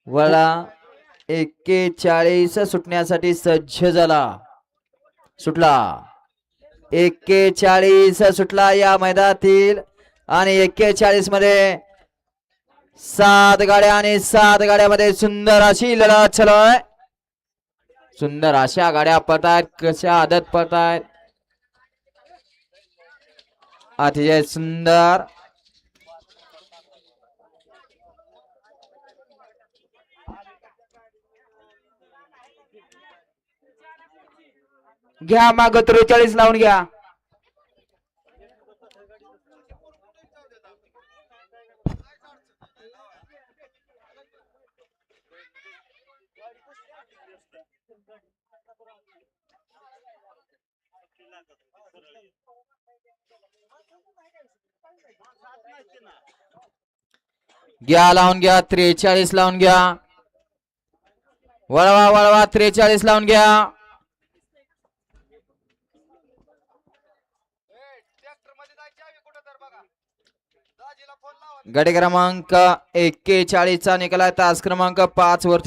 वळा 41 सुटण्यासाठी सज्ज झाला. सुटला 41 सुटला या मैदानातील आणि 41 मध्ये 7 गाड्या आणि 7 गाड्यामध्ये सुंदर अशी लढत चालू आहे. सुंदर अशा गाड्या पळतायत. कशा आदत पळतायत. अतिशय सुंदर. घ्या माग 43 लावून घ्या. घ्या लावून घ्या. 43 लावून घ्या. वळवा वळवा 43 लावून घ्या. गट क्रमांक 41 चा निकाल तास क्रमांक 5 वरती